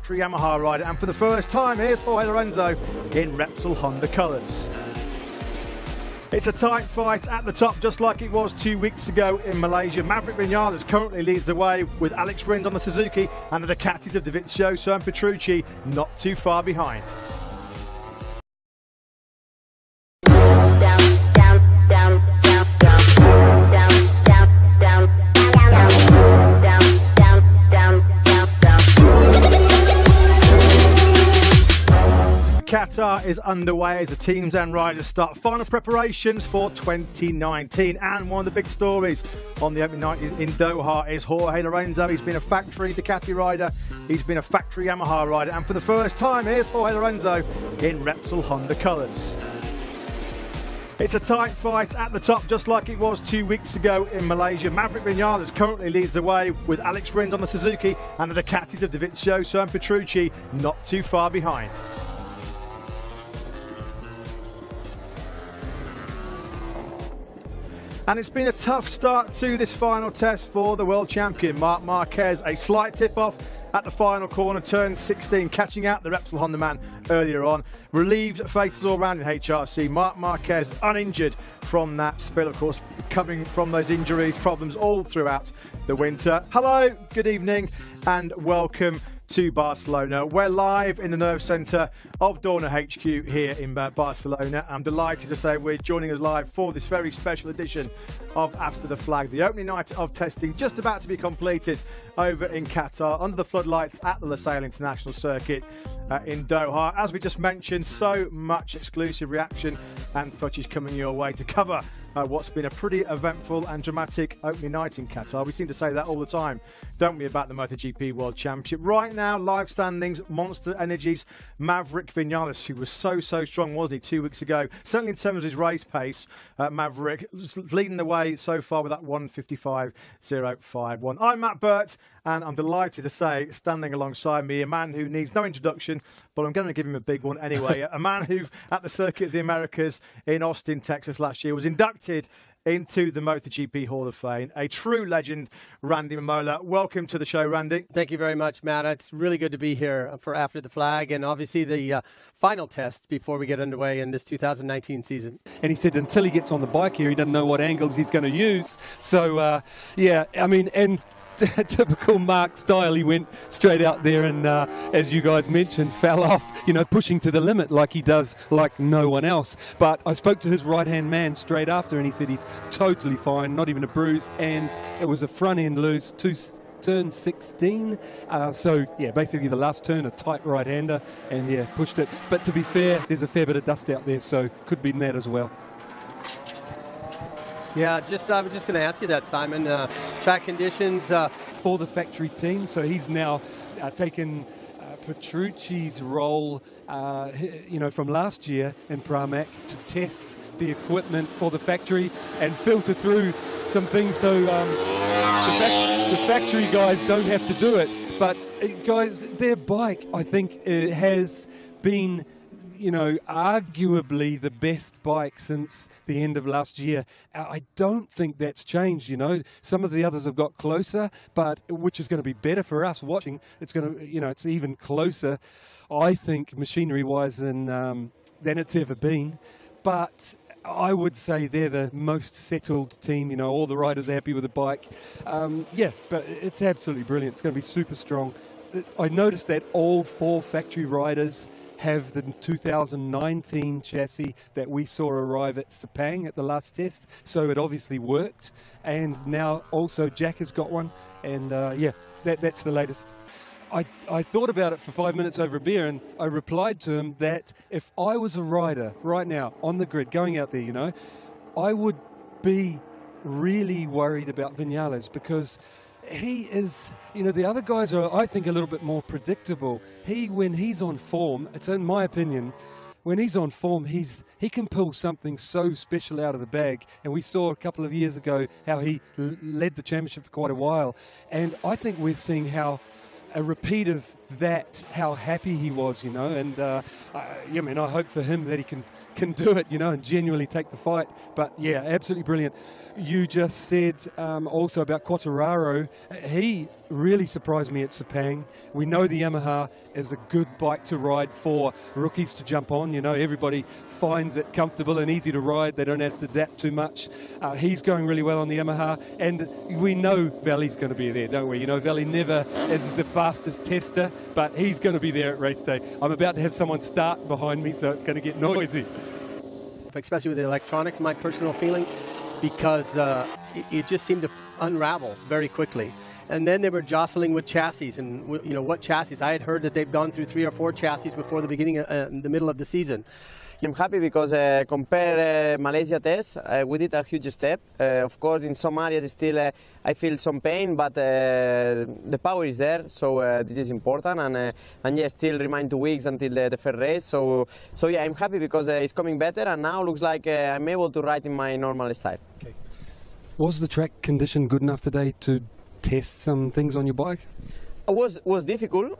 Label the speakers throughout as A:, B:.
A: factory Yamaha rider, and for the first time, here's Jorge Lorenzo in Repsol Honda colours. It's a tight fight at the top, just like it was 2 weeks ago in Malaysia. Maverick Vinales currently leads the way with Alex Rins on the Suzuki, and the Ducatis of Dovizioso and Petrucci not too far behind. Qatar is underway as the teams and riders start final preparations for 2019, and one of the big stories on the opening night in Doha is Jorge Lorenzo. He's been a factory Ducati rider, he's been a factory Yamaha rider, and for the first time, here's Jorge Lorenzo in Repsol Honda colours. It's a tight fight at the top, just like it was 2 weeks ago in Malaysia. Maverick Vinales currently leads the way with Alex Rins on the Suzuki, and the Ducatis of Dovizioso and Petrucci not too far behind. And it's been a tough start to this final test for the world champion, Marc Marquez. A slight tip-off at the final corner, turn 16, catching out the Repsol Honda man earlier on. Relieved faces all round in HRC. Marc Marquez uninjured from that spill, of course, coming from those injuries, problems all throughout the winter. Hello, good evening, and welcome to Barcelona. We're live in the nerve centre of Dorna HQ here in Barcelona. I'm delighted to say we're joining us live for this very special edition of After the Flag. The opening night of testing just about to be completed over in Qatar under the floodlights at the Losail International Circuit in Doha. As we just mentioned, so much exclusive reaction and footage coming your way to cover what's been a pretty eventful and dramatic opening night in Qatar. We seem to say that all the time, don't we, about the MotoGP World Championship. Right now, live standings, Monster Energy's Maverick Vinales, who was so strong, wasn't he, 2 weeks ago? Certainly in terms of his race pace, Maverick leading the way so far with that 1:55.051. I'm Matt Burt, and I'm delighted to say, standing alongside me, a man who needs no introduction, but I'm going to give him a big one anyway. A man who, at the Circuit of the Americas in Austin, Texas last year, was inducted into the MotoGP Hall of Fame. A true legend, Randy Mamola. Welcome to the show, Randy.
B: Thank you very much, Matt. It's really good to be here for After the Flag, and obviously the final test before we get underway in this 2019 season.
C: And he said until he gets on the bike here, he doesn't know what angles he's going to use. So, yeah, I mean, and typical Mark style, he went straight out there and, as you guys mentioned, fell off, you know, pushing to the limit like he does, like no one else. But I spoke to his right-hand man straight after, and he said he's totally fine, not even a bruise, and it was a front-end loose, turn 16, so yeah, basically the last turn, a tight right-hander, and yeah, pushed it. But to be fair, there's a fair bit of dust out there, so could be mad as well.
B: Yeah, I was just going to ask you that, Simon. Track conditions
C: for the factory team, so he's now taken Petrucci's role, you know, from last year in Pramac to test the equipment for the factory and filter through some things, so the factory guys don't have to do it. But guys, their bike, I think, has been, you know, arguably the best bike since the end of last year. I don't think that's changed, you know. Some of the others have got closer, but which is going to be better for us watching. It's going to, you know, it's even closer, I think, machinery-wise than it's ever been. But I would say they're the most settled team, you know, all the riders are happy with the bike. Yeah, but it's absolutely brilliant. It's going to be super strong. I noticed that all four factory riders have the 2019 chassis that we saw arrive at Sepang at the last test, so it obviously worked. And now also Jack has got one, and yeah, that's the latest. I thought about it for 5 minutes over a beer, and I replied to him that if I was a rider right now on the grid going out there, you know, I would be really worried about Vinales, because he is, you know, the other guys are, I think, a little bit more predictable. When he's on form, it's in my opinion, when he's on form, he can pull something so special out of the bag. And we saw a couple of years ago how he led the championship for quite a while. And I think we're seeing how a repeat of that, how happy he was, you know, and I mean, I hope for him that he can do it, you know, and genuinely take the fight. But yeah, absolutely brilliant. You just said also about Quartararo, he really surprised me at Sepang. We know the Yamaha is a good bike to ride for rookies to jump on. You know, everybody finds it comfortable and easy to ride. They don't have to adapt too much. He's going really well on the Yamaha, and we know Valley's going to be there, don't we? You know, Valley never is the fastest tester, but he's going to be there at race day. I'm about to have someone start behind me, so it's going to get noisy.
B: Especially with the electronics, my personal feeling, because it just seemed to unravel very quickly. And then they were jostling with chassis, and you know what chassis? I had heard that they've gone through 3 or 4 chassis before the beginning, the middle of the season.
D: I'm happy because compared Malaysia test, we did a huge step. Of course, in some areas still I feel some pain, but the power is there, so this is important. And yeah, still remain 2 weeks until the first race. So yeah, I'm happy because it's coming better, and now looks like I'm able to ride in my normal style.
C: Okay. Was the track condition good enough today to test some things on your bike?
D: It was difficult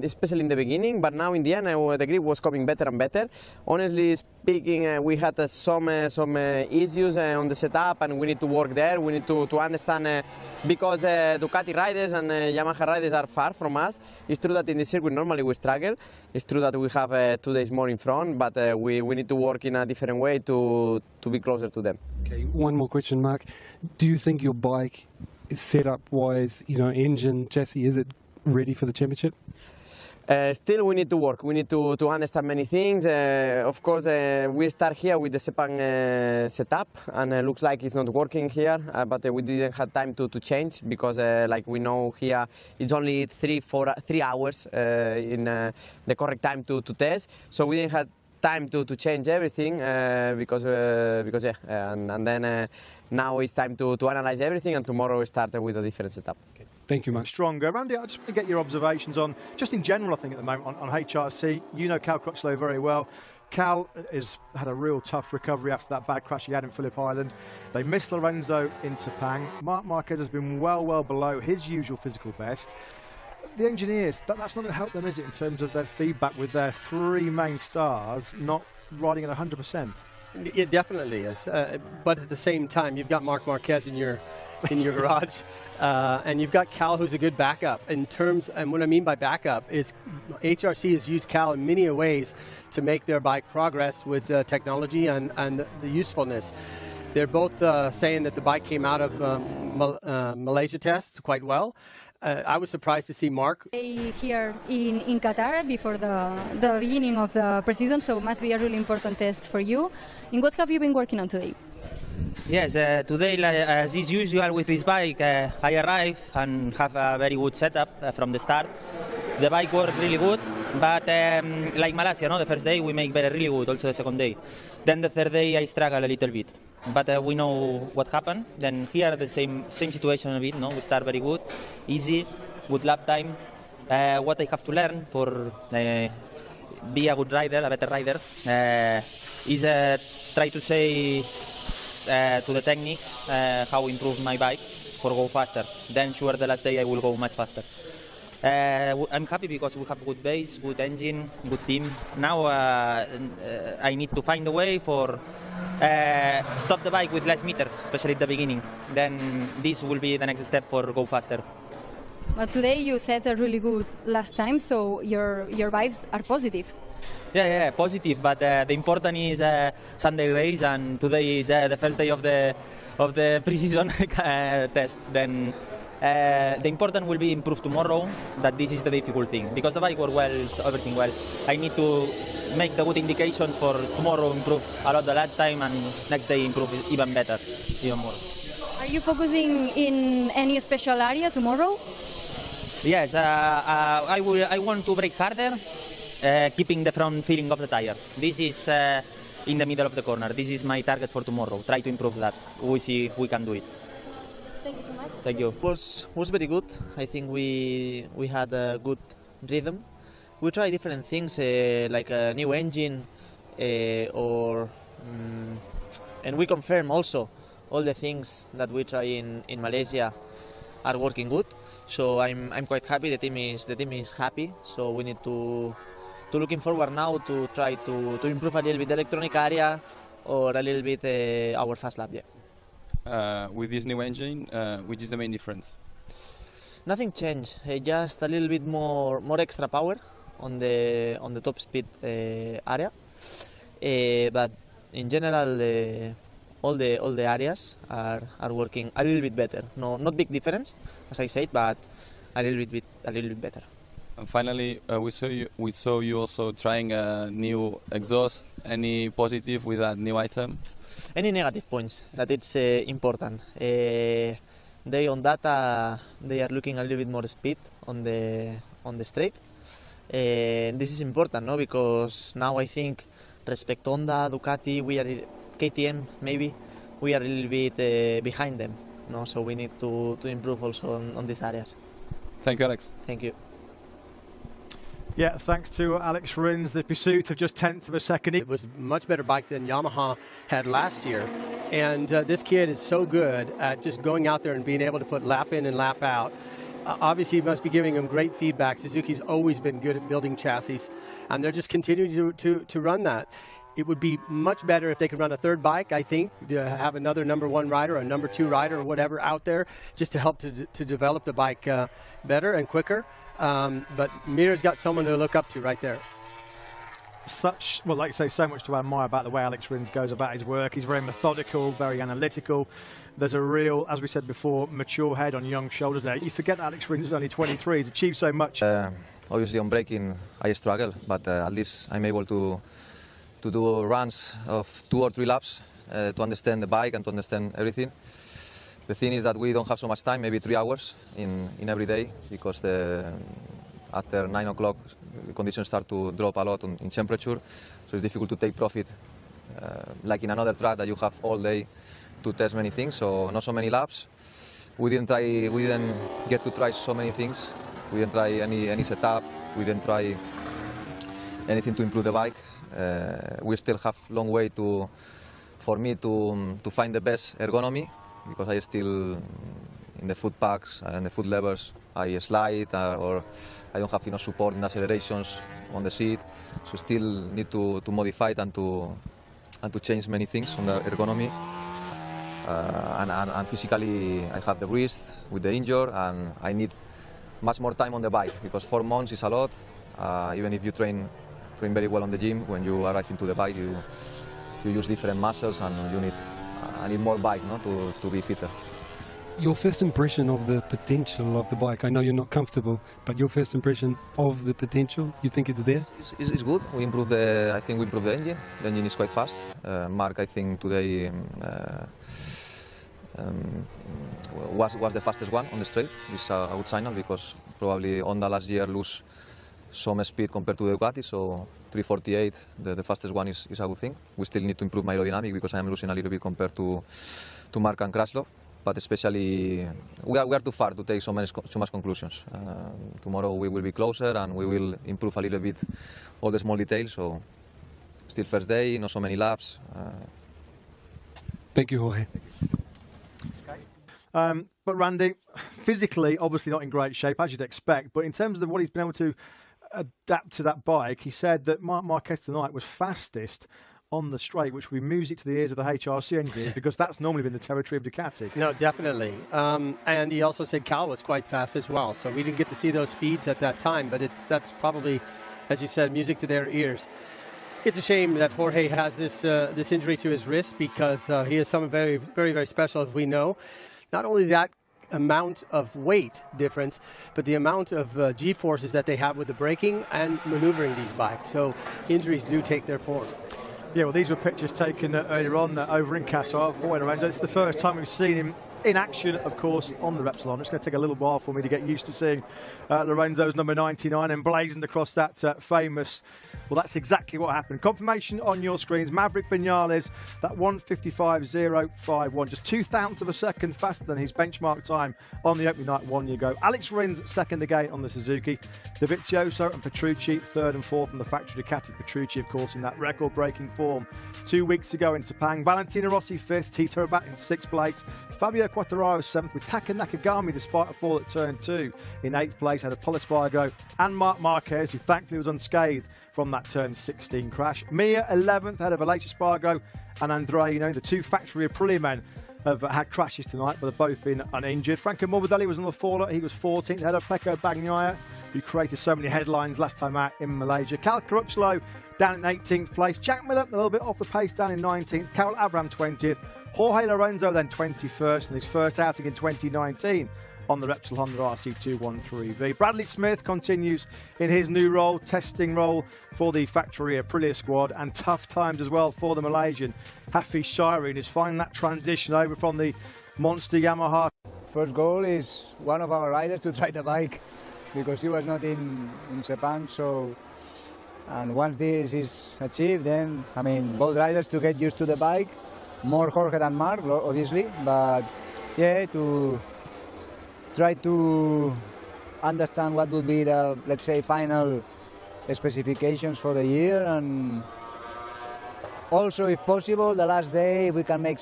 D: especially in the beginning, but now in the end the grip was coming better and better. Honestly speaking, we had some issues on the setup, and we need to work there. We need to understand because Ducati riders and Yamaha riders are far from us. It's true that in the circuit normally we struggle. It's true that we have 2 days more in front, but we need to work in a different way to be closer to them.
C: Okay, one more question, Mark. Do you think your bike setup-wise, you know, engine, chassis, is it ready for the championship?
D: Still, we need to work. We need to understand many things. Of course, we start here with the Sepang setup, and looks like it's not working here. But we didn't have time to change because, like we know here, it's only 3 hours in the correct time to test. So we didn't have time to change everything because yeah, and then now it's time to analyze everything, and tomorrow we start with a different setup.
C: Okay. Thank you, Mark.
A: Stronger. Randy, I just want to get your observations on, just in general, I think at the moment, on HRC. You know Cal Crutchlow very well. Cal has had a real tough recovery after that bad crash he had in Phillip Island. They missed Lorenzo in Sepang. Marc Marquez has been well below his usual physical best. The engineers, that's not going to help them, is it, in terms of their feedback with their 3 main stars not riding at 100%?
B: It definitely is. But at the same time, you've got Marc Marquez in your garage, and you've got Cal, who's a good backup. In terms, and what I mean by backup is HRC has used Cal in many ways to make their bike progress with technology and the usefulness. They're both saying that the bike came out of Malaysia test quite well. I was surprised to see Mark
E: here in Qatar before the beginning of the pre-season, so it must be a really important test for you. And what have you been working on today?
F: Yes, today, as is usual with this bike, I arrive and have a very good setup from the start. The bike worked really good, but like Malaysia, no, the first day we make really good, also the second day. Then the third day I struggle a little bit, but we know what happened. Then here the same situation a bit, no? We start very good, easy, good lap time. What I have to learn for be a good rider, a better rider, is try to say to the techniques how improve my bike for go faster. Then sure the last day I will go much faster. I'm happy because we have good base, good engine, good team. Now I need to find a way for stop the bike with less meters, especially at the beginning. Then this will be the next step for go faster.
E: But today you set a really good last time, so your vibes are positive.
F: Yeah, positive. But the important is Sunday race, and today is the first day of the pre-season test. Then the important will be improve tomorrow. That this is the difficult thing because the bike worked well, everything well. I need to make the good indications for tomorrow, improve a lot the last time, and next day improve even better, even more.
E: Are you focusing in any special area tomorrow?
F: Yes, I want to brake harder, keeping the front feeling of the tire. This is in the middle of the corner. This is my target for tomorrow. Try to improve that. We see if we can do it.
E: Thank you so much.
F: Thank you.
G: Was very good. I think we had a good rhythm. We tried different things like a new engine, and we confirm also all the things that we try in Malaysia are working good. So I'm quite happy. The team is happy. So we need to looking forward now to try to improve a little bit the electronic area or a little bit our fast lap. Yeah.
H: With this new engine, which is the main difference?
G: Nothing changed. Just a little bit more extra power on the top speed area. But in general, all the areas are working a little bit better. No, not big difference, as I said, but a little bit better.
H: And finally, we saw you also trying a new exhaust. Any positive with that new item?
G: Any negative points that it's important. They on data they are looking a little bit more speed on the straight. This is important, no? Because now I think respect Honda, Ducati, we are KTM maybe we are a little bit behind them, no? So we need to improve also on these areas.
H: Thank you, Alex.
G: Thank you.
A: Yeah, thanks to Alex Rins, the pursuit of just 10th of a second.
B: It was a much better bike than Yamaha had last year. And this kid is so good at just going out there and being able to put lap in and lap out. Obviously, you must be giving him great feedback. Suzuki's always been good at building chassis, and they're just continuing to run that. It would be much better if they could run a third bike, I think, to have another number 1 rider, a number 2 rider, or whatever out there, just to help to develop the bike better and quicker. But Mir's got someone to look up to right there.
A: Well, like you say, so much to admire about the way Alex Rins goes about his work. He's very methodical, very analytical. There's a real, as we said before, mature head on young shoulders there. You forget that Alex Rins is only 23. He's achieved so much.
I: Obviously on braking I struggle, but at least I'm able to do runs of 2 or 3 laps to understand the bike and to understand everything. The thing is that we don't have so much time, maybe 3 hours in every day, because after 9 o'clock the conditions start to drop a lot in temperature, so it's difficult to take profit like in another track that you have all day to test many things. So not so many laps. We didn't get to try so many things. We didn't try any setup. We didn't try anything to improve the bike. We still have a long way for me to find the best ergonomy, because I still in the foot packs and the foot levers I slide or I don't have enough support in accelerations on the seat, so still need to modify it and to change many things on the ergonomy. And physically I have the wrist with the injury, and I need much more time on the bike, because 4 months is a lot. Even if you train very well on the gym, when you arrive into the bike you use different muscles, and I need more bike, no, to be fitter.
C: Your first impression of the potential of the bike, I know you're not comfortable, but your first impression of the potential, you think it's there?
I: It's good. I think we improved the engine. The engine is quite fast. Mark, I think today was the fastest one on the straight. This is a good signal, because probably Honda last year lose some speed compared to the Ducati, so 348, the fastest one is a good thing. We still need to improve my aerodynamic, because I am losing a little bit compared to Mark and Kraslow. But especially, we are too far to take so much conclusions. Tomorrow we will be closer, and we will improve a little bit all the small details. So still first day, not so many laps.
C: Thank you, Jorge.
A: But Randy, physically, obviously not in great shape, as you'd expect. But in terms of what he's been able to adapt to that bike, he said that Marc Marquez tonight was fastest on the straight, which will be music to the ears of the HRC engineers, because that's normally been the territory of Ducati.
B: No, definitely. And he also said Cal was quite fast as well. So we didn't get to see those speeds at that time, but that's probably, as you said, music to their ears. It's a shame that Jorge has this injury to his wrist, because he is someone very, very, very special, as we know. Not only that amount of weight difference, but the amount of G-forces that they have with the braking and maneuvering these bikes. So injuries do take their form.
A: Yeah, well, these were pictures taken earlier on over in Qatar for Lorenzo. It's the first time we've seen him in action, of course, on the Repsol. It's going to take a little while for me to get used to seeing Lorenzo's number 99 emblazoned across that famous. Well, that's exactly what happened. Confirmation on your screens. Maverick Vinales, that 1:55.051, just 0.2 of a second faster than his benchmark time on the opening night 1 year ago. Alex Rins second again on the Suzuki. Dovizioso and Petrucci third and fourth on the factory Ducati. Petrucci, of course, in that record-breaking form 2 weeks ago in Sepang. Valentino Rossi fifth. Tito Rabat in sixth place. Fabio Quartararo 7th, with Taka Nakagami, despite a fall at turn 2, in 8th place. Had a Pol Espargo and Marc Marquez, who thankfully was unscathed from that turn 16 crash. Mir 11th, ahead of Aleix Espargo and Andreino, the 2 factory Aprilia men. have had crashes tonight, but they've both been uninjured. Franco Morbidelli was on the faller. He was 14th ahead of Pecco Bagnaia, who created so many headlines last time out in Malaysia. Cal Crutchlow down in 18th place. Jack Miller a little bit off the pace down in 19th. Carol Abraham 20th. Jorge Lorenzo then 21st in his first outing in 2019 on the Repsol Honda RC213V. Bradley Smith continues in his new role, testing role for the factory Aprilia squad, and tough times as well for the Malaysian. Hafiz Shireen is finding that transition over from the monster Yamaha.
J: First goal is one of our riders to try the bike because he was not in Sepang. So, and once this is achieved, then I mean both riders to get used to the bike. More Jorge than Mark, obviously, but yeah, to try to understand what would be the, let's say, final specifications for the year, and also, if possible, the last day we can make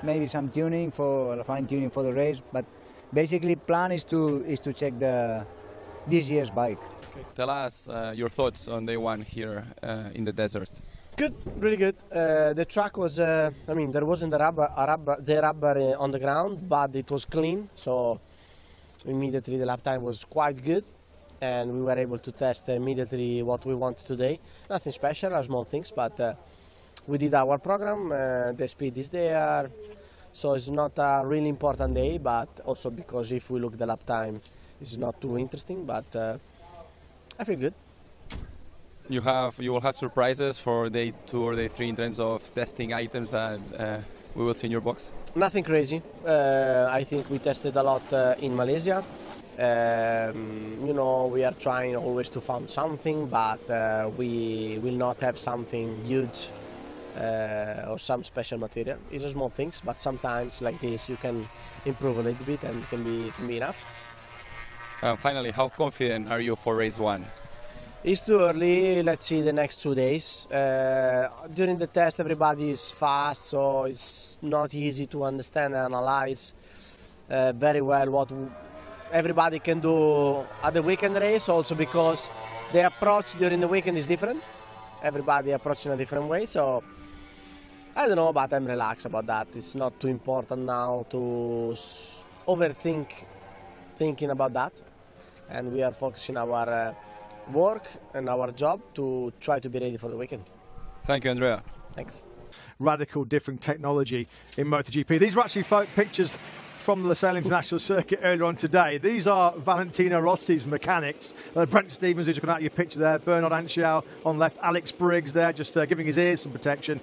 J: maybe some tuning for fine tuning for the race. But basically, plan is to check this year's bike.
H: Okay. Tell us your thoughts on day one here in the desert.
K: Good, really good. The track was, I mean, there wasn't the rubber on the ground, but it was clean, so immediately the lap time was quite good, and we were able to test immediately what we wanted today. Nothing special, small things, but we did our program. The speed is there, so it's not a really important day, but also because if we look at the lap time, it's not too interesting, but I feel good.
H: You will have surprises for day 2 or day 3 in terms of testing items that we will see in your box?
K: Nothing crazy. I think we tested a lot in Malaysia. You know, we are trying always to find something, but we will not have something huge or some special material. It's a small things, but sometimes like this you can improve a little bit and it can be enough.
H: Finally, how confident are you for race 1?
K: It's too early. Let's see the next 2 days. During the test, everybody is fast, so it's not easy to understand and analyze very well what everybody can do at the weekend race. Also because the approach during the weekend is different. Everybody approaches in a different way. So I don't know, but I'm relaxed about that. It's not too important now to thinking about that, and we are focusing our work and our job to try to be ready for the weekend.
H: Thank you, Andrea.
K: Thanks.
A: Radical different technology in MotoGP. These were actually pictures from the Losail International Circuit earlier on today. These are Valentino Rossi's mechanics. Brent Stevens, who's looking at your picture there, Bernard Anchial on left, Alex Briggs there, just giving his ears some protection.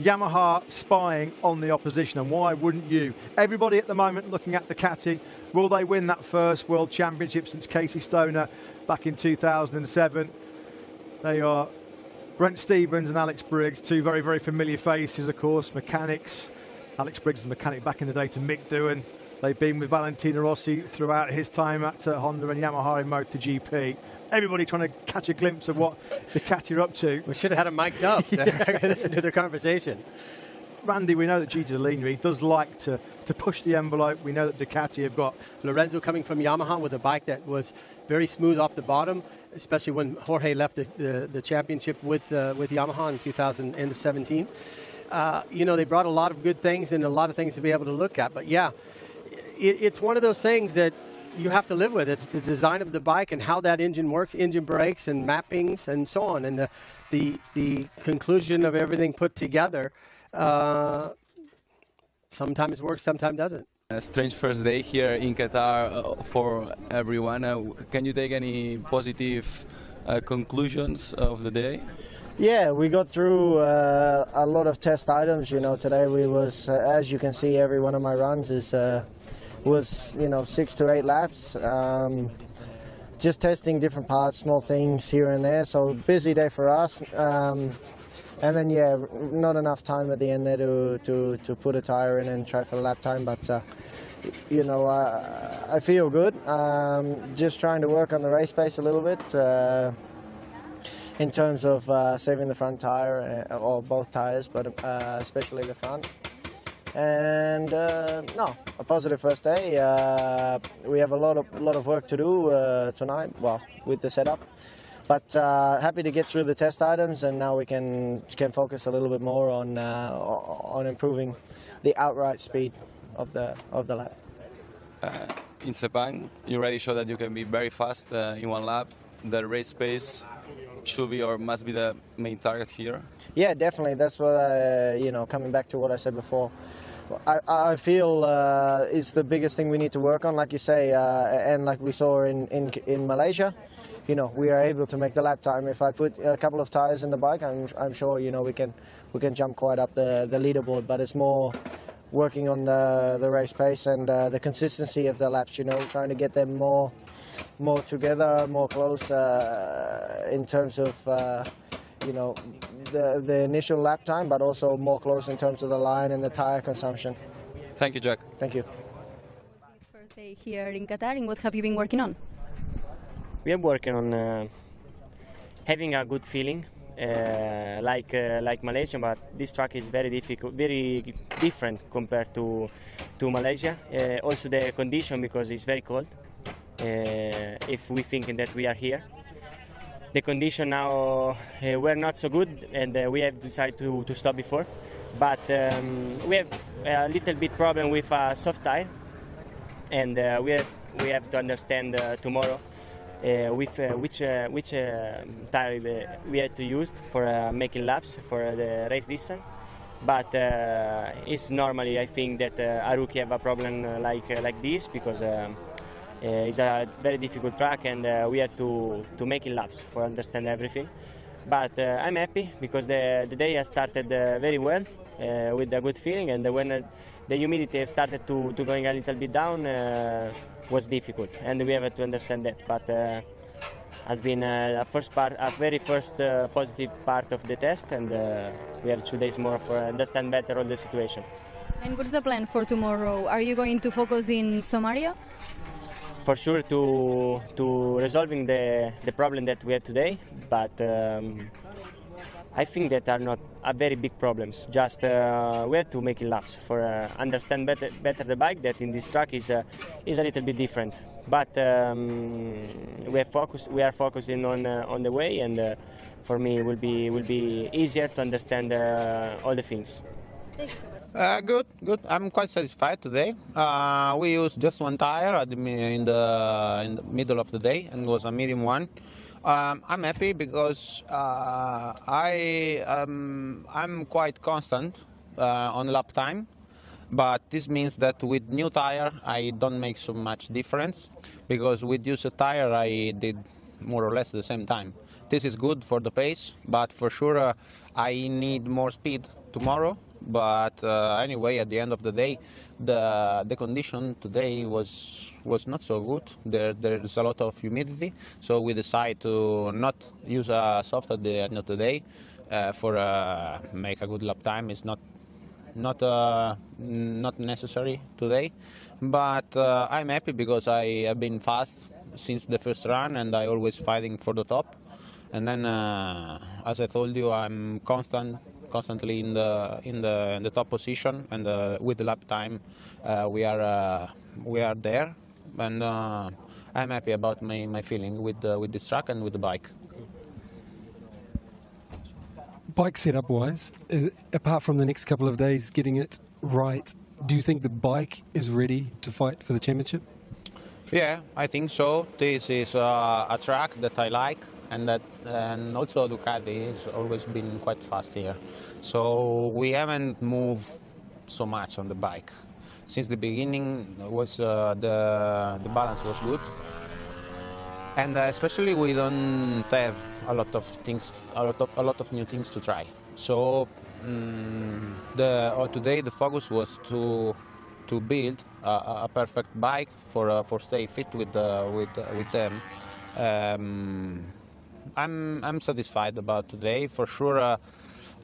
A: Yamaha spying on the opposition, and why wouldn't you? Everybody at the moment looking at Ducati. Will they win that first World Championship since Casey Stoner back in 2007? They are Brent Stevens and Alex Briggs, two very, very familiar faces, of course, mechanics. Alex Briggs was a mechanic back in the day to Mick Doohan. They've been with Valentino Rossi throughout his time at Honda and Yamaha in MotoGP. Everybody trying to catch a glimpse of what Ducati are up to.
B: We should have had them mic'd up to listen to their conversation.
A: Randy, we know that Gigi Dall'Igna does like to push the envelope. We know that Ducati have got
B: Lorenzo coming from Yamaha with a bike that was very smooth off the bottom, especially when Jorge left the championship with Yamaha in 2017. You know, they brought a lot of good things and a lot of things to be able to look at. But yeah, it's one of those things that you have to live with. It's the design of the bike and how that engine works, engine brakes and mappings and so on. And the conclusion of everything put together sometimes works, sometimes doesn't.
H: A strange first day here in Qatar for everyone. Can you take any positive conclusions of the day?
K: Yeah, we got through a lot of test items. You know, today we was, as you can see, every one of my runs was 6 to 8 laps. Just testing different parts, small things here and there. So busy day for us. And then yeah, not enough time at the end there to put a tire in and try for the lap time. But I feel good. Just trying to work on the race pace a little bit. In terms of saving the front tire, or both tires, but especially the front. And no, a positive first day. We have a lot of work to do tonight, well, with the setup. But happy to get through the test items, and now we can focus a little bit more on improving the outright speed. the lap.
H: In Sepang, you already showed that you can be very fast in one lap. The race pace should be or must be the main target here.
K: Yeah, definitely. That's what coming back to what I said before. I feel it's the biggest thing we need to work on, like you say, and like we saw in Malaysia. We are able to make the lap time. If I put a couple of tires in the bike, I'm sure we can jump quite up the leaderboard. But it's more working on the race pace and the consistency of the laps. Trying to get them more together, more close in terms of the initial lap time, but also more close in terms of the line and the tire consumption.
H: Thank you, Jack.
K: Thank you.
E: First day here in Qatar, and what have you been working on?
L: We are working on having a good feeling, like Malaysia, but this track is very different compared to Malaysia. Also the condition, because it's very cold. If we think that we are here, the condition now were not so good, and we have decided to stop before. But we have a little bit problem with a soft tire, and we have to understand tomorrow with which tire we had to use for making laps for the race distance. But it's normally, I think that a rookie have a problem like this, because it's a very difficult track, and we have to make laps for understand everything. But I'm happy because the day has started very well with a good feeling, and when the humidity started to going a little bit down, was difficult, and we have to understand that. But has been a very first positive part of the test, and we have 2 days more for understand better all the situation.
E: And what's the plan for tomorrow? Are you going to focus in Somalia?
L: For sure to resolving the problem that we had today, but I think that are not a very big problems. Just we have to make laps for understand better the bike, that in this track is a little bit different. But we are focusing on the way, and for me will be easier to understand all the things.
M: Good. I'm quite satisfied today. We used just one tire in the middle of the day, and it was a medium one. I'm happy because I'm quite constant on lap time, but this means that with new tire I don't make so much difference, because with used tire I did more or less the same time. This is good for the pace, but for sure I need more speed tomorrow. But anyway, at the end of the day, the condition today was not so good. There's a lot of humidity, so we decided to not use a soft at the end of the day for make a good lap time. It's not necessary today, but I'm happy because I have been fast since the first run, and I always fighting for the top. And then, as I told you, I'm constantly in the top position, and with the lap time we are there, and I'm happy about my feeling with this track and with the bike.
C: Bike setup wise, apart from the next couple of days getting it right, do you think the bike is ready to fight for the championship?
M: Yeah, I think so. This is a track that I like, and also Ducati has always been quite fast here. So we haven't moved so much on the bike. Since the beginning, was the balance was good, and especially we don't have a lot of things, a lot of new things to try. So today the focus was to build a perfect bike for stay fit with them. I'm satisfied about today. For sure,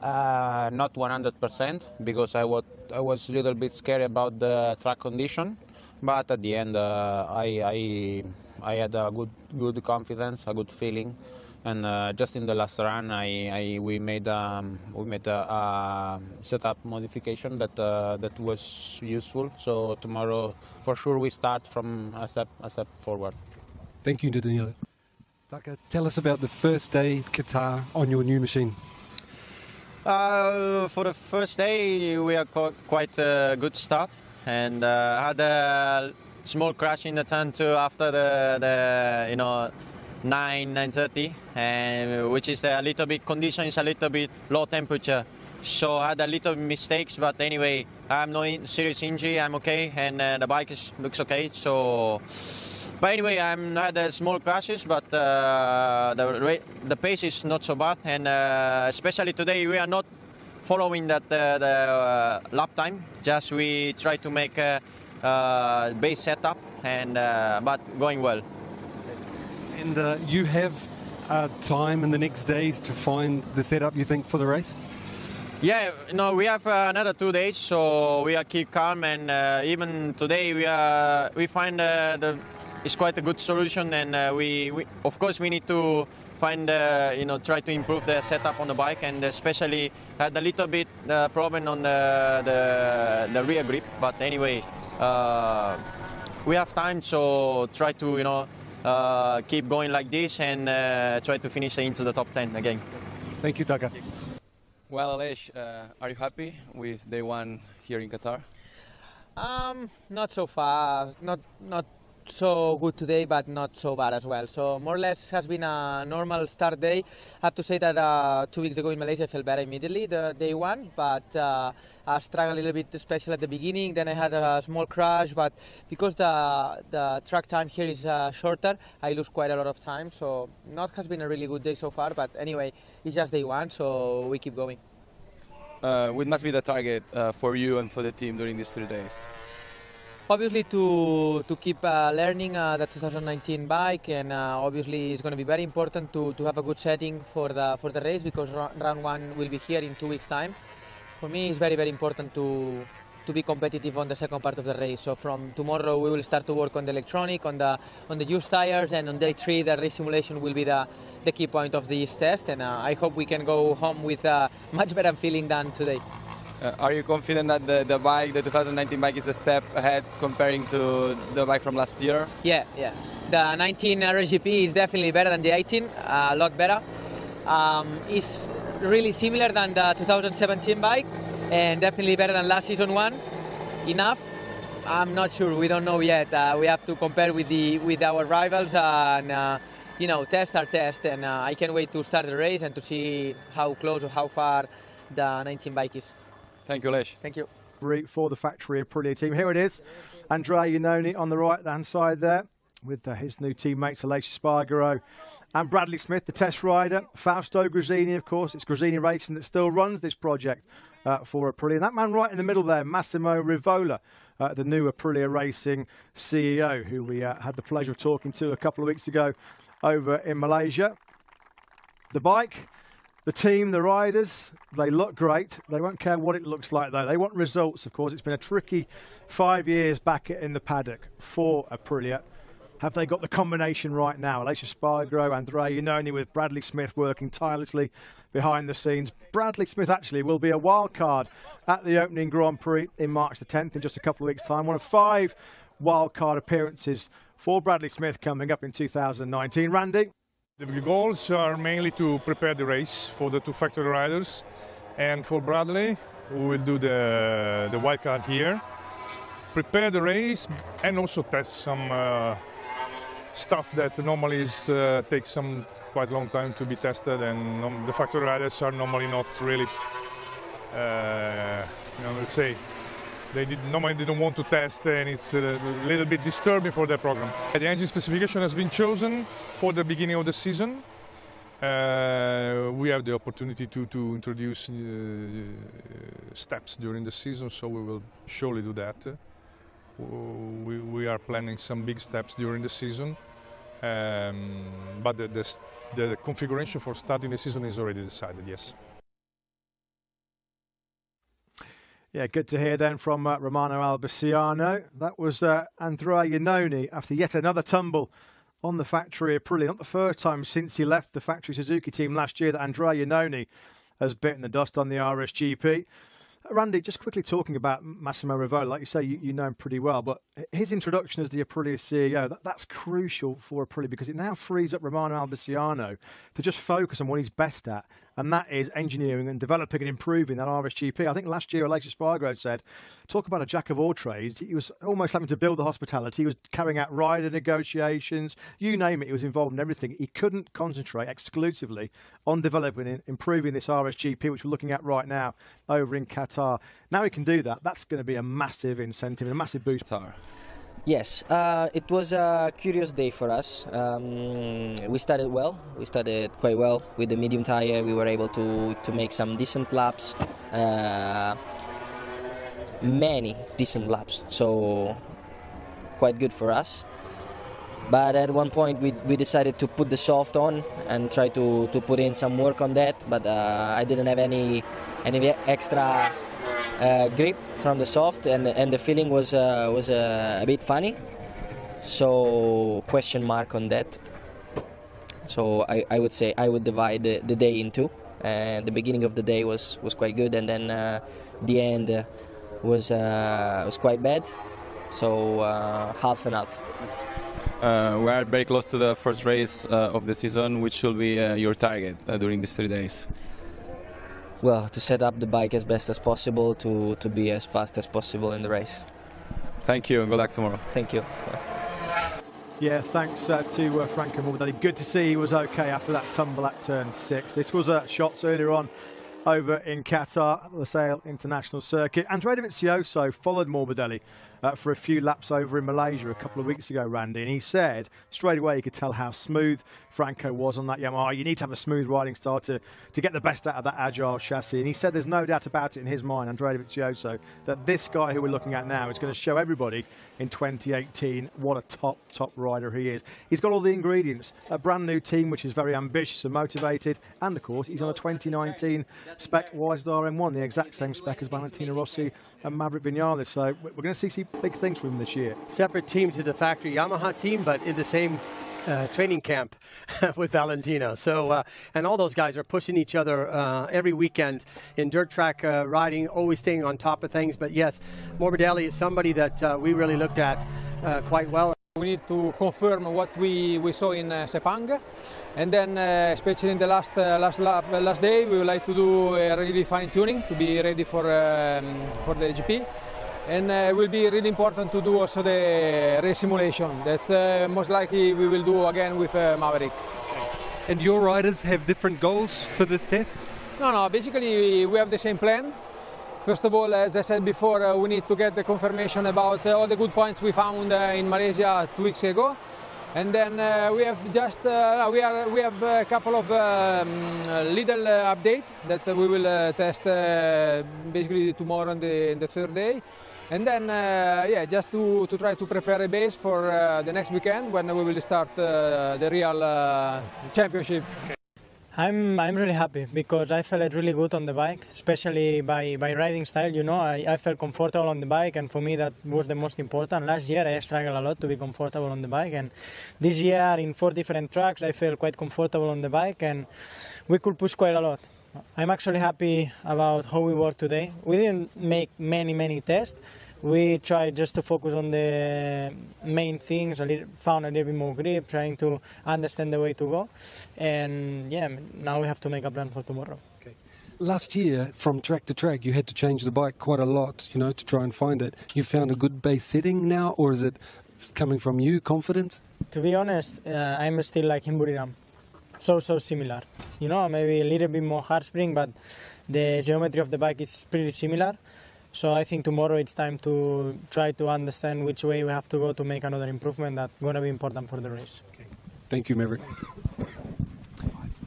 M: not 100%, because I was a little bit scared about the track condition. But at the end, I had a good confidence, a good feeling, and just in the last run, we made a setup modification that was useful. So tomorrow, for sure, we start from a step forward.
C: Thank you, Danilo. Taka, tell us about the first day Qatar on your new machine.
N: For the first day, we had quite a good start. and had a small crash in the turn 2 after the 9:30, and which is a little bit condition is a little bit low temperature. So I had a little mistakes, but anyway, I have no serious injury. I'm okay, and the bike looks okay. So, but anyway, I had small crashes, but the pace is not so bad, and especially today we are not following the lap time. Just we try to make a base setup, and but going well.
C: And you have time in the next days to find the setup you think for the race?
N: Yeah, no, we have another 2 days, so we are keep calm, and even today we find it's quite a good solution, and we of course we need to find try to improve the setup on the bike, and especially had a little bit problem on the rear grip, but anyway we have time, so try to keep going like this, and try to finish into the top 10 again.
C: Thank you, Taka.
H: Well, Aleix, are you happy with day 1 here in Qatar?
G: Not so far, not so good today, but not so bad as well. So more or less has been a normal start day. I have to say that 2 weeks ago in Malaysia I felt better immediately, the day 1, but I struggled a little bit, especially at the beginning. Then I had a small crash, but because the track time here is shorter, I lose quite a lot of time. So not has been a really good day so far, but anyway, it's just day 1, so we keep going.
H: What must be the target for you and for the team during these 3 days?
G: Obviously to keep learning the 2019 bike, and obviously it's going to be very important to have a good setting for the race, because round 1 will be here in 2 weeks time. For me it's very important to be competitive on the second part of the race. So from tomorrow we will start to work on the electronic, on the used tires, and on day 3 the race simulation will be the key point of this test, and I hope we can go home with a much better feeling than today.
H: Are you confident that the bike, the 2019 bike, is a step ahead comparing to the bike from last year?
G: Yeah. The 19 RSGP is definitely better than the 18, a lot better. It's really similar than the 2017 bike, and definitely better than last season one. Enough? I'm not sure. We don't know yet. We have to compare with our rivals and test our test. And I can't wait to start the race and to see how close or how far the 19 bike is.
H: Thank you, Aleix.
G: Thank you.
A: For the factory Aprilia team. Here it is. Andrea Iannone on the right-hand side there with his new teammates Aleix Espargaro and Bradley Smith, the test rider. Fausto Grazzini, of course. It's Grazzini Racing that still runs this project for Aprilia. And that man right in the middle there, Massimo Rivola, the new Aprilia Racing CEO, who we had the pleasure of talking to a couple of weeks ago over in Malaysia. The bike, the team, the riders, they look great. They won't care what it looks like, though. They want results, of course. It's been a tricky 5 years back in the paddock for Aprilia. Have they got the combination right now? Aleix Espargaro, Andrea Iannone with Bradley Smith working tirelessly behind the scenes. Bradley Smith actually will be a wild card at the opening Grand Prix in March the 10th in just a couple of weeks' time. One of 5 wild card appearances for Bradley Smith coming up in 2019. Randy?
O: The goals are mainly to prepare the race for the 2 factory riders, and for Bradley, who will do the wild card here, prepare the race and also test some stuff that normally takes some quite long time to be tested, and the factory riders are normally not really, let's say, normally they don't want to test, and it's a little bit disturbing for their program. The engine specification has been chosen for the beginning of the season. We have the opportunity to introduce steps during the season, so we will surely do that. We are planning some big steps during the season, but the configuration for starting the season is already decided, yes.
A: Yeah, good to hear then from Romano Albiciano. That was Andrea Iannone after yet another tumble on the factory Aprilia. Not the first time since he left the factory Suzuki team last year that Andrea Iannone has bitten the dust on the RSGP. Randy, just quickly talking about Massimo Rivola, like you say, you know him pretty well, but his introduction as the Aprilia CEO, that's crucial for Aprilia because it now frees up Romano Albiciano to just focus on what he's best at, and that is engineering and developing and improving that RSGP. I think last year, Aleix Espargaro said, talk about a jack of all trades. He was almost having to build the hospitality. He was carrying out rider negotiations, you name it, he was involved in everything. He couldn't concentrate exclusively on developing and improving this RSGP, which we're looking at right now over in Qatar. Now he can do that. That's going to be a massive incentive and a massive boost.
P: Yes, it was a curious day for us. We started well. We started quite well with the medium tire. We were able to make some decent laps, many decent laps, so quite good for us. But at one point we decided to put the soft on and try to put in some work on that, but I didn't have any extra grip from the soft, and the feeling was a bit funny, so question mark on that. So I would say I would divide the day in two, and the beginning of the day was quite good, and then the end was quite bad, so half and half.
H: We are very close to the first race of the season. Which will be your target during these 3 days?
P: Well, to set up the bike as best as possible, to be as fast as possible in the race.
H: Thank you and good luck tomorrow.
P: Thank you.
A: Yeah, thanks to Franco Morbidelli. Good to see he was okay after that tumble at turn 6. This was shots earlier on over in Qatar at the Losail International Circuit. Andrea Dovizioso followed Morbidelli for a few laps over in Malaysia a couple of weeks ago, Randy, and he said straight away you could tell how smooth Franco was on that Yamaha. You need to have a smooth riding style to get the best out of that agile chassis, and he said there's no doubt about it in his mind, Andrea Dovizioso, that this guy who we're looking at now is going to show everybody in 2018 what a top rider he is. He's got all the ingredients, a brand new team which is very ambitious and motivated, and of course he's on a 2019 spec WiseStar M1, the exact same spec as Valentino Rossi and Maverick Vinales, so we're going to see big things from him this year.
B: Separate team to the factory Yamaha team, but in the same training camp with Valentino. So, and all those guys are pushing each other every weekend in dirt track riding, always staying on top of things. But yes, Morbidelli is somebody that we really looked at quite well.
Q: We need to confirm what we saw in Sepang, and then especially in the last day, we would like to do a really fine tuning to be ready for the GP. And it will be really important to do also the race simulation. That's most likely we will do again with Maverick.
C: And your riders have different goals for this test?
Q: No, basically we have the same plan. First of all, as I said before, we need to get the confirmation about all the good points we found in Malaysia 2 weeks ago. And then we have just we have a couple of little updates that we will test basically tomorrow on the third day. And then, yeah, just to try to prepare a base for the next weekend when we will start the real championship.
R: I'm really happy because I felt really good on the bike, especially by riding style. You know, I felt comfortable on the bike, and for me that was the most important. Last year I struggled a lot to be comfortable on the bike, and this year in 4 different tracks I felt quite comfortable on the bike, and we could push quite a lot. I'm actually happy about how we worked today. We didn't make many tests. We tried just to focus on the main things, found a little bit more grip, trying to understand the way to go. And yeah, now we have to make a plan for tomorrow.
C: Okay. Last year, from track to track, you had to change the bike quite a lot, you know, to try and find it. You found a good base setting now, or is it coming from you, confidence?
R: To be honest, I'm still like in Buriram. So similar. You know, maybe a little bit more hard spring, but the geometry of the bike is pretty similar. So I think tomorrow it's time to try to understand which way we have to go to make another improvement that's going to be important for the race.
C: Okay. Thank you, Maverick.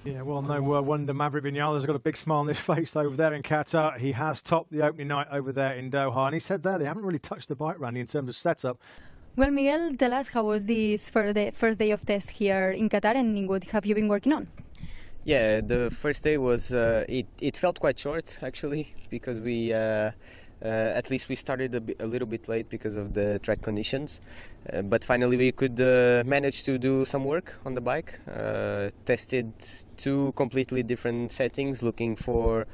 A: Yeah, well, no wonder Maverick Vinales has got a big smile on his face over there in Qatar. He has topped the opening night over there in Doha, and he said there they haven't really touched the bike, Randy, in terms of setup.
E: Well, Miguel, tell us how was this for the first day of test here in Qatar, and what have you been working on?
S: Yeah, the first day was it felt quite short actually, because we at least we started a little bit late because of the track conditions, but finally we could manage to do some work on the bike. Tested 2 completely different settings, looking for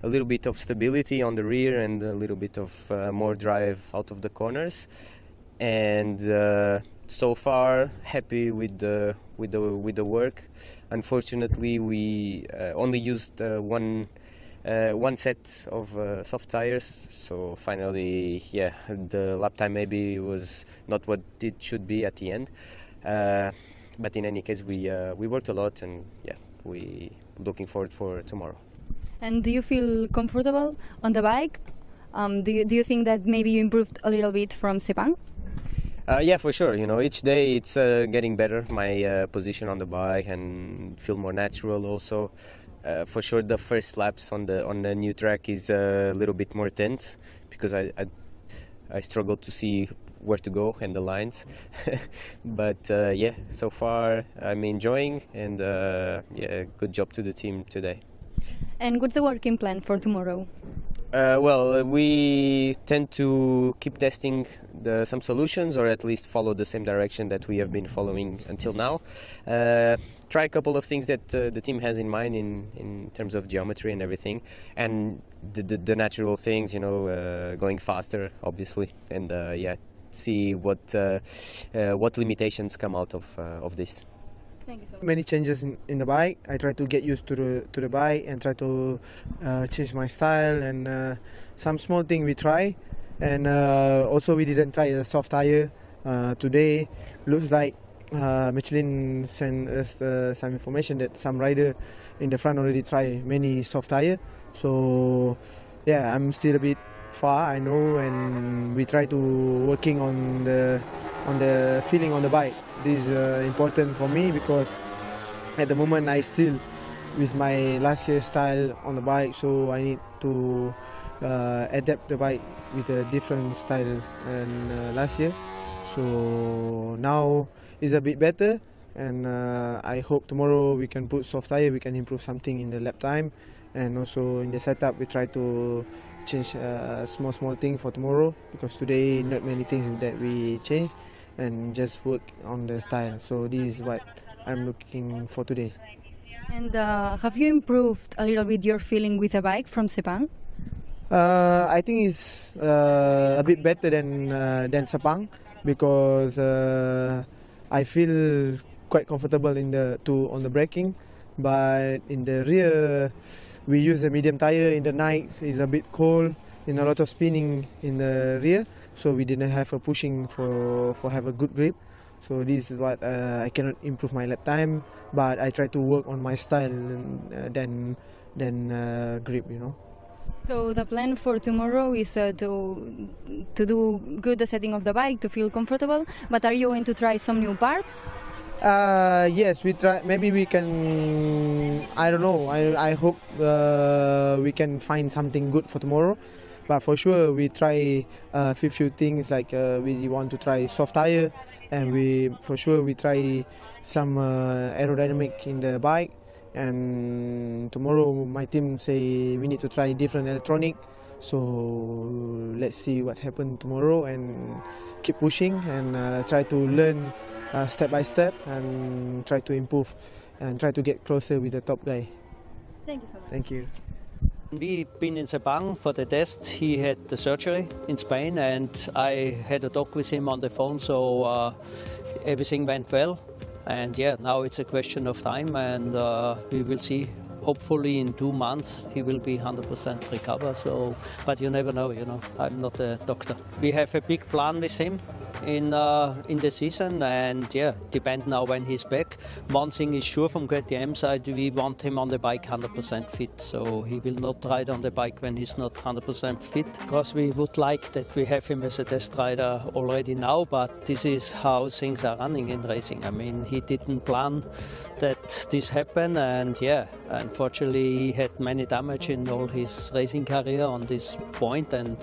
S: a little bit of stability on the rear and a little bit of more drive out of the corners. And so far, happy with the work. Unfortunately, we only used one set of soft tires, so finally, yeah, the lap time maybe was not what it should be at the end. But in any case, we worked a lot, and yeah, we looking forward for tomorrow.
E: And do you feel comfortable on the bike? Do you think that maybe you improved a little bit from Sepang?
S: Yeah, for sure. You know, each day it's getting better. My position on the bike and feel more natural. Also, for sure, the first laps on the new track is a little bit more tense because I struggle to see where to go and the lines. But yeah, so far I'm enjoying, and yeah, good job to the team today.
E: And what's the working plan for tomorrow?
S: Well, we tend to keep testing some solutions, or at least follow the same direction that we have been following until now. Try a couple of things that the team has in mind in terms of geometry and everything, and the natural things, you know, going faster, obviously, and yeah, see what limitations come out of this.
E: Thank you so much.
K: Many changes in the bike. I try to get used to the bike and try to change my style, and some small thing we try. And also we didn't try a soft tire today. Looks like Michelin sent us some information that some rider in the front already try many soft tire. So yeah, I'm still a bit far, I know, and we try to working on the feeling on the bike. This is important for me because at the moment I still with my last year style on the bike, so I need to adapt the bike with a different style than last year. So now it's a bit better, and I hope tomorrow we can put soft tire, we can improve something in the lap time, and also in the setup we try to change small thing for tomorrow, because today not many things that we change, and just work on the style. So this is what I'm looking for today.
E: And have you improved a little bit your feeling with the bike from Sepang?
K: I think it's a bit better than Sepang, because I feel quite comfortable on the braking, but in the rear we use a medium tire. In the night it's a bit cold, and a lot of spinning in the rear, so we didn't have a pushing for have a good grip. So this is what I cannot improve my lap time, but I try to work on my style than grip, you know.
E: So the plan for tomorrow is to do good the setting of the bike, to feel comfortable. But are you going to try some new parts?
K: Yes, we try. Maybe we can. I don't know. I hope we can find something good for tomorrow. But for sure, we try a few things, like we want to try soft tire, and we try some aerodynamic in the bike. And tomorrow my team say we need to try different electronic. So let's see what happens tomorrow, and keep pushing, and try to learn step by step, and try to improve and try to get closer with the top guy.
E: Thank you so much.
K: Thank you.
T: We've been in Sepang for the test. He had the surgery in Spain, and I had a talk with him on the phone, so everything went well. And yeah, now it's a question of time, and we will see. Hopefully in 2 months he will be 100% recovered. So, but you never know, you know. I'm not a doctor. We have a big plan with him in the season, and yeah, depend now when he's back. One thing is sure from KTM side, we want him on the bike 100% fit. So he will not ride on the bike when he's not 100% fit, because we would like that we have him as a test rider already now. But this is how things are running in racing. I mean, he didn't plan that this happened, and yeah, unfortunately he had many damage in all his racing career on this point, and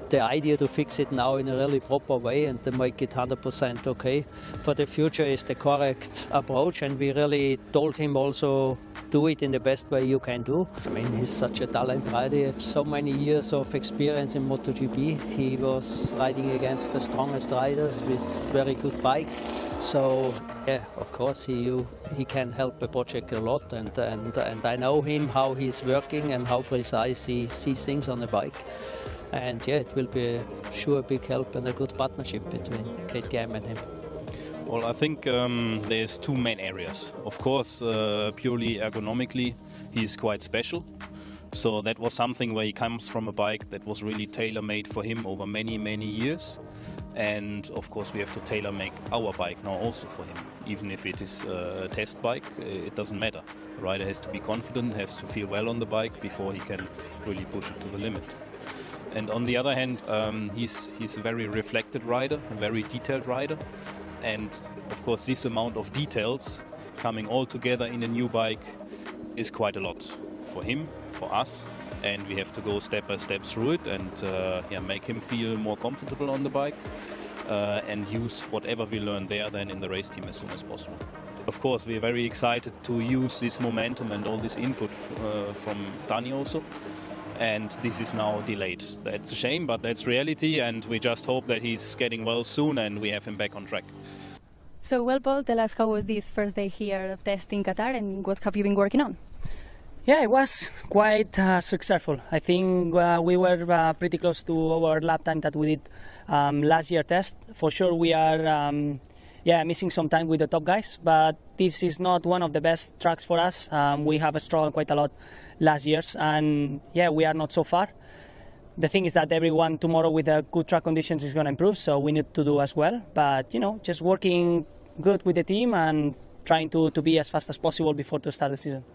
T: the idea to fix it now in a really proper way and to make it 100% okay for the future is the correct approach. And we really told him also, do it in the best way you can do. I mean, he's such a talent rider. He has so many years of experience in MotoGP. He was riding against the strongest riders with very good bikes. So Yeah, of course he can help the project a lot, and I know him, how he's working and how precise he sees things on the bike. And yeah, it will be sure a big help and a good partnership between KTM and him.
U: Well, I think there's two main areas. Of course, purely ergonomically, he's quite special. So that was something where he comes from a bike that was really tailor-made for him over many, many years. And of course, we have to tailor-make our bike now also for him. Even if it is a test bike, it doesn't matter. The rider has to be confident, has to feel well on the bike before he can really push it to the limit. And on the other hand, he's a very reflected rider, a very detailed rider. And of course, this amount of details coming all together in a new bike is quite a lot for him, for us. And we have to go step by step through it and make him feel more comfortable on the bike and use whatever we learn there then in the race team as soon as possible. Of course, we're very excited to use this momentum and all this input from Dani also. And this is now delayed. That's a shame, but that's reality, and we just hope that he's getting well soon and we have him back on track.
E: So, well, Paul, tell us, how was this first day here of testing Qatar, and what have you been working on?
V: Yeah, it was quite successful. I think we were pretty close to our lap time that we did last year test. For sure, we are missing some time with the top guys, but this is not one of the best tracks for us. We have struggled quite a lot last years, and yeah, we are not so far. The thing is that everyone tomorrow with the good track conditions is going to improve, so we need to do as well. But you know, just working good with the team and trying to be as fast as possible before to start the season.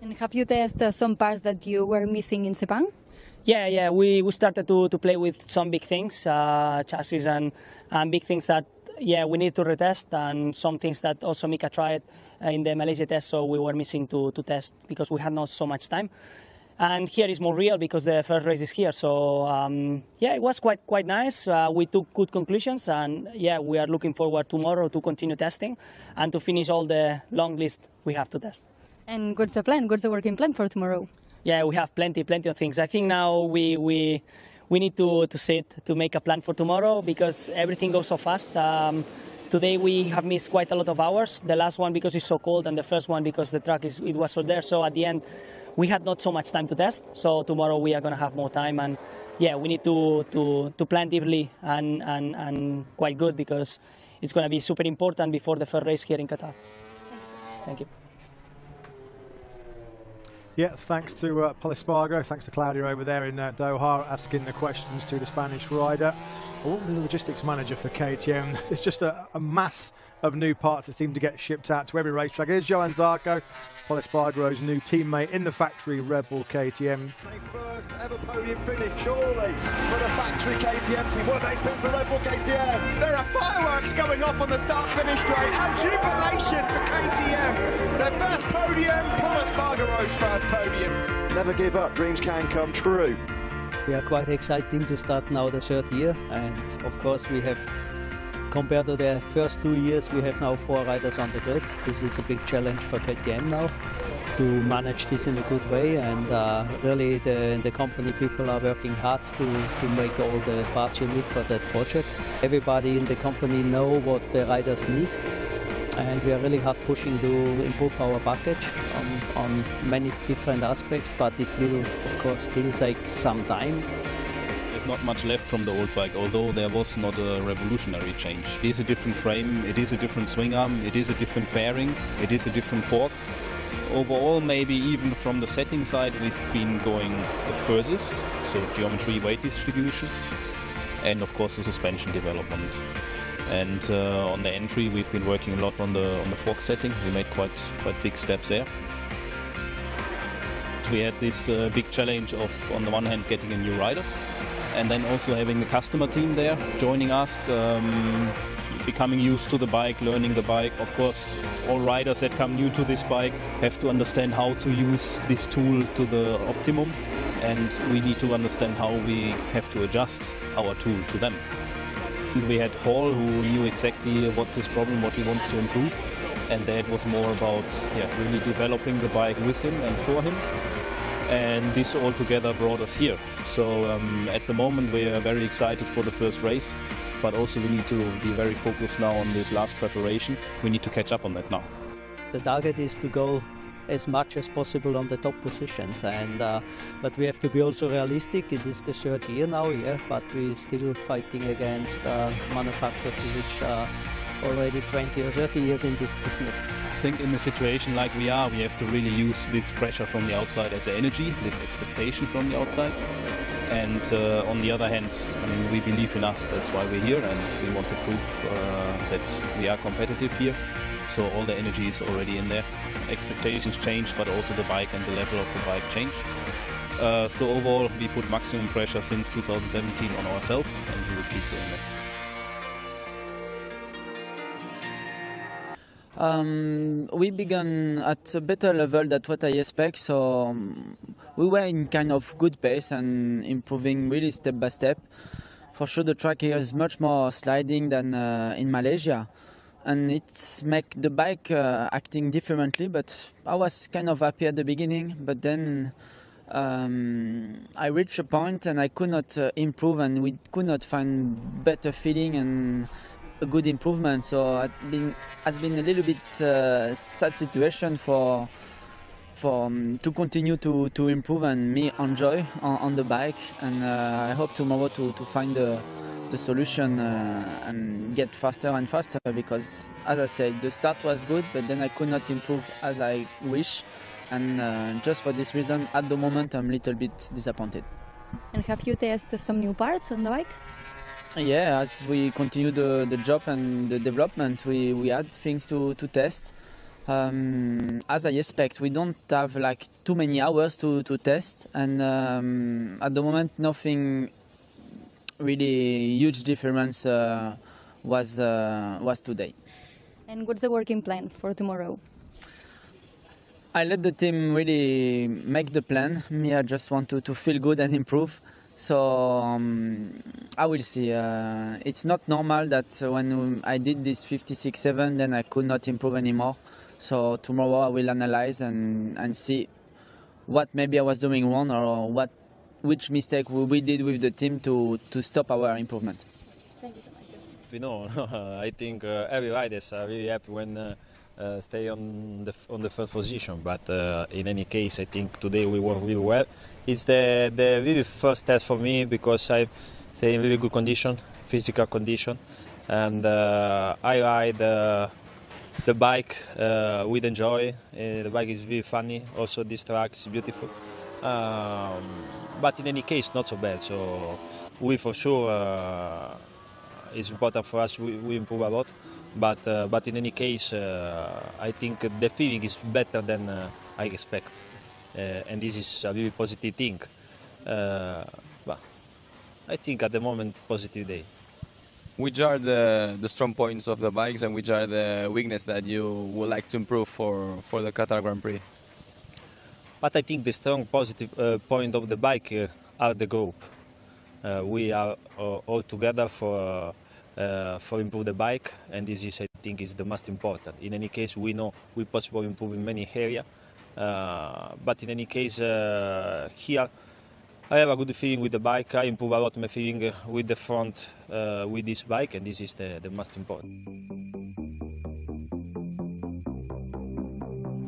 E: And have you tested some parts that you were missing in Sepang?
V: Yeah, we started to play with some big things, chassis and big things that we need to retest, and some things that also Mika tried in the Malaysia test, so we were missing to test because we had not so much time. And here is more real because the first race is here, so it was quite nice. We took good conclusions, and we are looking forward tomorrow to continue testing and to finish all the long list we have to test.
E: And what's the plan? What's the working plan for tomorrow?
V: Yeah, we have plenty of things. I think now we need to sit to make a plan for tomorrow because everything goes so fast. Today we have missed quite a lot of hours. The last one because it's so cold, and the first one because the track it was so there. So at the end, we had not so much time to test. So tomorrow we are going to have more time, and we need to plan deeply and quite good because it's going to be super important before the first race here in Qatar. Thank you.
A: Yeah, thanks to Paul Espargo, thanks to Claudia over there in Doha asking the questions to the Spanish rider. I want the logistics manager for KTM. There's just a mass of new parts that seem to get shipped out to every racetrack. Here's Johan Zarco, Paul Espargo's new teammate in the factory Red Bull KTM. First ever podium finish, surely, for the factory KTM team. What a nice spin for Red Bull KTM. There are fireworks going off on the start-finish straight, and jubilation for KTM. Their first podium, Paul Espargaro's first podium. Never give up, dreams can come true.
T: We are quite exciting to start now the third year, and of course we have, compared to the first 2 years, we have now 4 riders on the grid. This is a big challenge for KTM now to manage this in a good way, and really the company people are working hard to make all the parts you need for that project. Everybody in the company know what the riders need, and we are really hard pushing to improve our package on many different aspects, but it will of course still take some time.
U: There's not much left from the old bike, although there was not a revolutionary change. It is a different frame, it is a different swing arm, it is a different fairing, it is a different fork. Overall, maybe even from the setting side, we've been going the furthest, so geometry, weight distribution, and of course the suspension development. And on the entry, we've been working a lot on the fork setting. We made quite big steps there. We had this big challenge of, on the one hand, getting a new rider, and then also having the customer team there joining us, becoming used to the bike, learning the bike. Of course, all riders that come new to this bike have to understand how to use this tool to the optimum, and we need to understand how we have to adjust our tool to them. We had Paul, who knew exactly what's his problem, what he wants to improve, and that was more about really developing the bike with him and for him. And this all together brought us here. So at the moment we are very excited for the first race. but also we need to be very focused now on this last preparation. We need to catch up on that now.
T: The target is to go as much as possible on the top positions, and but we have to be also realistic. It is the third year now, but we're still fighting against manufacturers which are already 20 or 30 years in this business.
U: I think in a situation like we are, we have to really use this pressure from the outside as energy, this expectation from the outsides. And on the other hand, I mean, we believe in us, that's why we're here, and we want to prove that we are competitive here. So all the energy is already in there. Expectations change, but also the bike and the level of the bike change. So overall, we put maximum pressure since 2017 on ourselves, and we will keep doing that.
D: We began at a better level than what I expect, so we were in kind of good pace and improving really step by step. For sure the track here is much more sliding than in Malaysia, and it makes the bike acting differently, but I was kind of happy at the beginning, but then I reached a point and I could not improve, and we could not find better feeling and a good improvement. So it has been a little bit sad situation to continue to improve and me enjoy on the bike, and I hope tomorrow to find the solution and get faster and faster, because as I said, the start was good, but then I could not improve as I wish, and just for this reason at the moment I'm a little bit disappointed.
E: And have you tested some new parts on the bike?
D: Yeah, as we continue the job and the development, we had things to test. As I expect, we don't have like too many hours to test, and at the moment nothing really huge difference was today.
E: And what's the working plan for tomorrow?
D: I let the team really make the plan. Me, I just want to feel good and improve. So I will see. It's not normal that when I did this 56.7, then I could not improve anymore. So tomorrow I will analyze and see what maybe I was doing wrong, or which mistake we did with the team to stop our improvement.
E: Thank you so much.
F: We know. I think every riders are really happy when stay on the first position. But in any case, I think today we work really well. It's the really first test for me, because I stay in really good condition, physical condition, and I ride the bike with enjoy. The bike is really funny. Also, this track is beautiful. But in any case, not so bad. So we for sure it's important for us. We improve a lot. But in any case, I think the feeling is better than I expect, and this is a really positive thing. But I think at the moment, positive day.
H: Which are the strong points of the bikes, and which are the weakness that you would like to improve for the Qatar Grand Prix?
F: But I think the strong positive point of the bike are the group. We are all together for improve the bike, and this is, I think, is the most important. In any case, we know we possible improve in many areas, but in any case, here I have a good feeling with the bike. I improve a lot my feeling with the front with this bike, and this is the most important.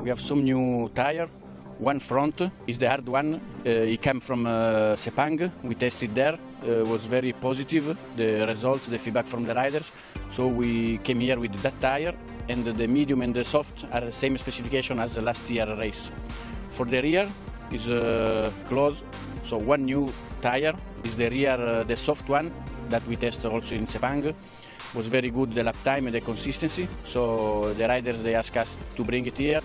W: We have some new tire. One front is the hard one. It came from Sepang. We tested there. Was very positive. The results, the feedback from the riders. So we came here with that tire, and the medium and the soft are the same specification as the last year race. For the rear is close. So one new tire is the rear, the soft one that we tested also in Sepang. Was very good the lap time and the consistency. So the riders, they ask us to bring it here.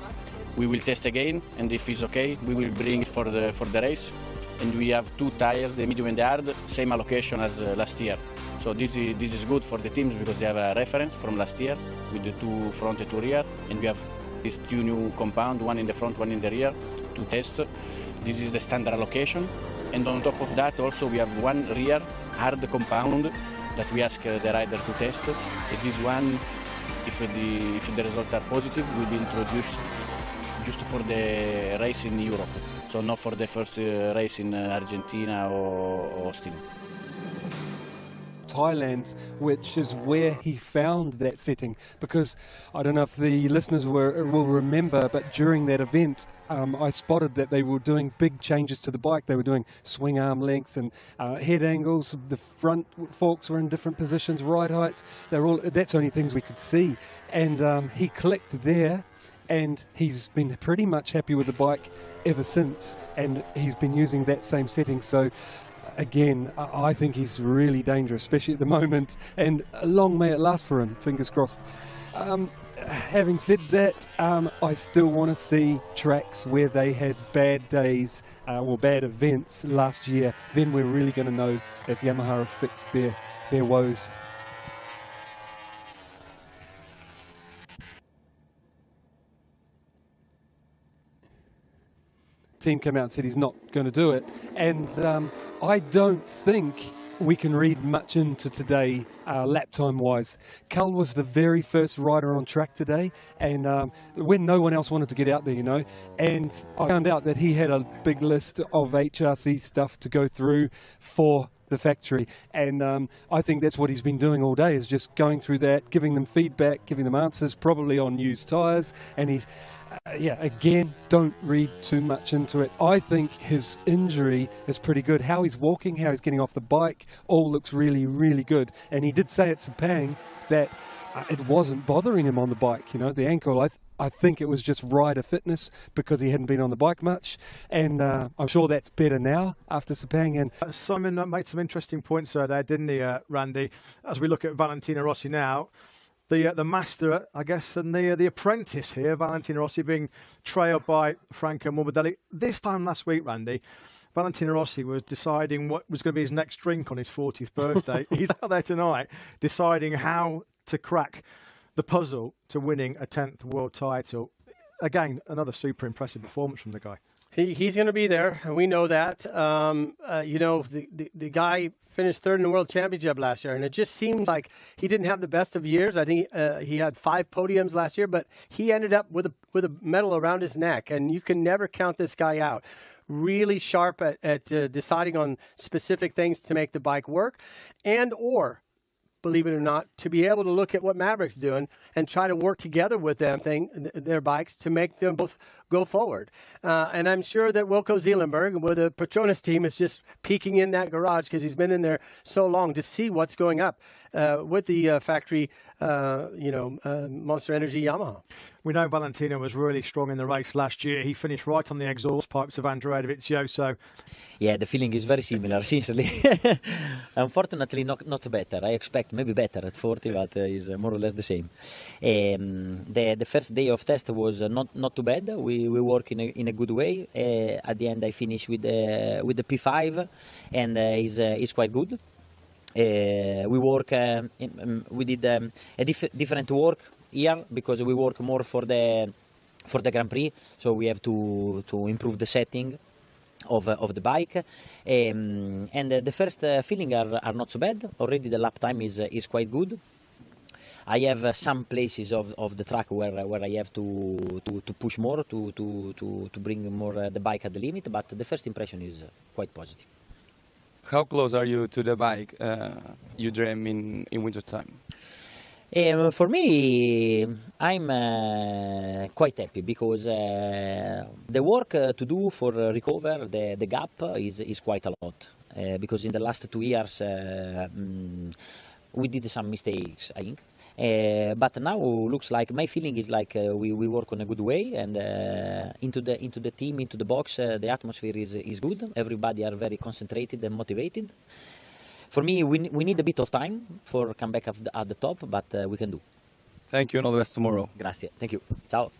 W: We will test again, and if it's okay, we will bring it for the race. And we have two tires, the medium and the hard, same allocation as last year. So this is good for the teams, because they have a reference from last year with the two front and two rear, and we have these two new compound, one in the front, one in the rear, to test. This is the standard allocation, and on top of that also we have one rear hard compound that we ask the rider to test. And this one, if the results are positive, will be introduced just for the race in Europe, so not for the first race in Argentina or Austin.
C: Thailand, which is where he found that setting. Because I don't know if the listeners will remember, but during that event, I spotted that they were doing big changes to the bike. They were doing swing arm lengths and head angles. The front forks were in different positions, ride heights. That's only things we could see. And he clicked there, and he's been pretty much happy with the bike ever since. And he's been using that same setting. So again, I think he's really dangerous, especially at the moment. And long may it last for him, fingers crossed. Having said that, I still want to see tracks where they had bad days or bad events last year. Then we're really going to know if Yamaha have fixed their woes. Team came out and said he's not going to do it, and I don't think we can read much into today lap time wise. Cal was the very first rider on track today, and when no one else wanted to get out there, you know, and I found out that he had a big list of HRC stuff to go through for the factory, and I think that's what he's been doing all day, is just going through that, giving them feedback, giving them answers, probably on used tyres. And he's yeah, again, don't read too much into it. I think his injury is pretty good. How he's walking, how he's getting off the bike, all looks really, really good. And he did say at Sepang that it wasn't bothering him on the bike, you know, the ankle. I think it was just rider fitness because he hadn't been on the bike much. And I'm sure that's better now after Sepang. And
A: Simon made some interesting points there, didn't he, Randy? As we look at Valentino Rossi now, the master, I guess, and the apprentice here, Valentino Rossi, being trailed by Franco Morbidelli. This time last week, Randy, Valentino Rossi was deciding what was going to be his next drink on his 40th birthday. He's out there tonight deciding how to crack the puzzle to winning a 10th world title. Again, another super impressive performance from the guy.
B: He's going to be there, and we know that. You know, the guy finished third in the World Championship last year, and it just seems like he didn't have the best of years. I think he had 5 podiums last year, but he ended up with a medal around his neck, and you can never count this guy out. Really sharp at deciding on specific things to make the bike work, or believe it or not, to be able to look at what Maverick's doing and try to work together with their bikes to make them both go forward. And I'm sure that Wilco Zeelenberg with the Petronas team is just peeking in that garage because he's been in there so long to see what's going up with the factory, Monster Energy Yamaha.
A: We know Valentino was really strong in the race last year. He finished right on the exhaust pipes of Andrea Dovizioso.
I: Yeah, the feeling is very similar, sincerely. Unfortunately, not better. I expect maybe better at 40, but is more or less the same. The first day of test was not too bad. We work in a good way. At the end, I finished with the P5, and is quite good. We work. We did a different work here because we work more for the Grand Prix. So we have to improve the setting of the bike, and the first feeling are not so bad. Already the lap time is quite good. I have some places of the track where I have to push more to bring more the bike at the limit, but the first impression is quite positive.
H: How close are you to the bike you dream in winter time?
I: For me, I'm quite happy because the work to do for recover the gap is quite a lot. Because in the last 2 years we did some mistakes, I think. But now looks like my feeling is like we work on a good way, and into the team, into the box, the atmosphere is good. Everybody are very concentrated and motivated. For me, we need a bit of time for come back at the top, but we can do.
H: Thank you, and all the best tomorrow.
I: Grazie. Thank you. Ciao.